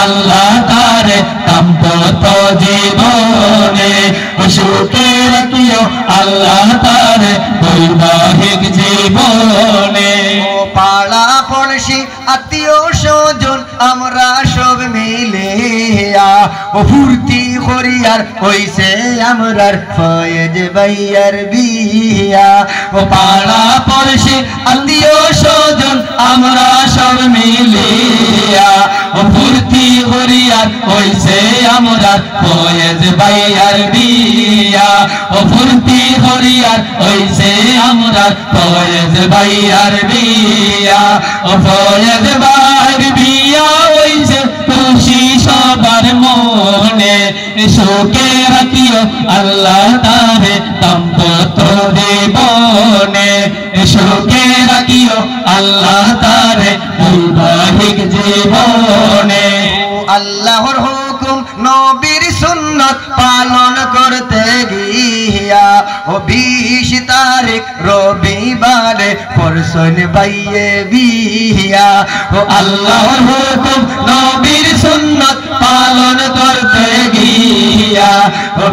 আল্লাহ তারে দাম্পত্য জীবনে সুখে রাখিও আল্লাহ তারে বৈবাহিক জীবনে। পাড়া পড়শি আত্মীয় স্বজন আমরা সব মিলিয়া ফুর্তি করিয়ার হইছে আমরার ফয়েজ ভাইয়ার বিয়া। পাড়া পড়শি আত্মীয় স্বজন আমরা সব মিলিয়া ফুর্তি করিয়ার হইছে আমরার ফয়েজ ভাইয়ার বিয়া। ফুর্তি করিয়ার হইছে আমরার ফয়েজ ভাইয়ার বিয়া। ফয়েজ ভাইয়ের বিয়া হইছে খুশি সবার মনে সুখে রাখিও আল্লাহ তারে দাম্পত্য জীবনে সুখে রাখিও আল্লাহ তারে বৈবাহিক জীবনে। আল্লাহর হুকুম নবীর সুন্নাত পালন করতে গিয়া 20 তারিখ রবিবারে পরশন ভাইয়ে বিয়া। আল্লাহর হুকুম নবীর সুন্নাত পালন করতে গিয়া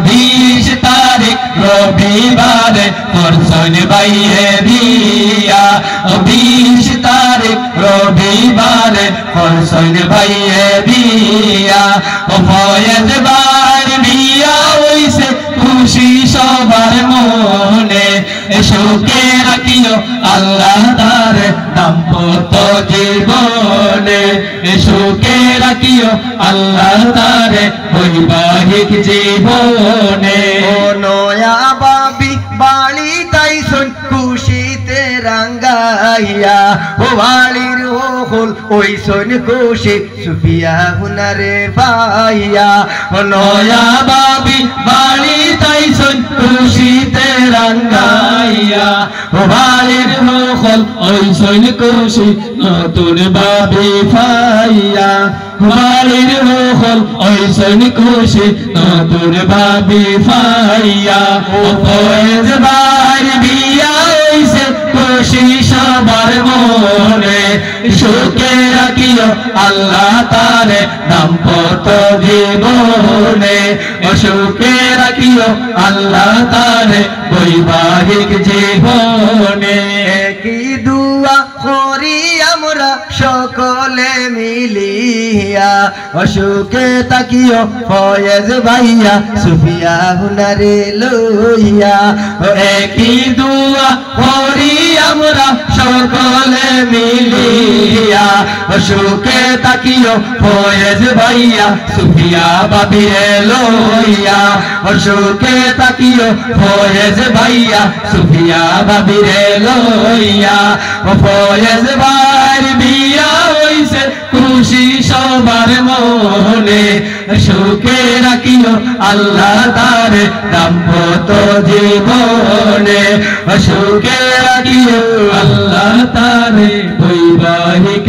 20 তারিখ রবিবারে পরশন ভাইয়ে বিয়া। 20 তারিখ রবিবারে পরশন ভাইয়ে বিয়া। ফয়েজ ভাইয়ের বিয়া হইছে খুশি সবার মনে সুখে রাখিও আল্লাহ তারে দাম্পত্য জীবনে সুখে রাখিও আল্লাহ তারে বৈবাহিক জীবনে। নয়া বাবি বাড়ি তাইছুন খুশিতে রাঙ্গাইয়া বাড়ির হল ওইসন খুশি সুফিয়া হুনারে পাইয়া। নয়া বাবি বাড়ি তাইছুন খুশিতে রাঙ্গাইয়া বাড়ির হল ওইসন খুশি নতুন বাবি পাইয়া। বাড়ির হল ওইসন খুশি নতুন বাবি পাইয়া। ফয়েজ ভাইয়ের বিয়া হইছে খুশি সবার মনে সুখে রাখিও আল্লাহ তারে দাম্পত্য জীবনে সুখে রাখিও আল্লাহ তারে বৈবাহিক জীবনে। কি দুয়া করি আমরা সকলে মিলিয়া সুখে তাকিও ফয়েজ ভাইয়া সুফিয়া হুনারে লইয়া। একই দুয়া করি আমরা সকলে মিলিয়া সুখে তাকিও ফয়েজ ভাইয়া সুফিয়া বাবিরে লইয়া। সুখে তাকিও ফয়েজ ভাইয়া সুফিয়া বাবিরে লইয়া। ফয়েজ ভাইয়ের বিয়া হইছে খুশি সবার মনে সুখে রাখিও আল্লাহ তারে দাম্পত্য জীবনে সুখে রাখিও আল্লাহ তারে বৈবাহিক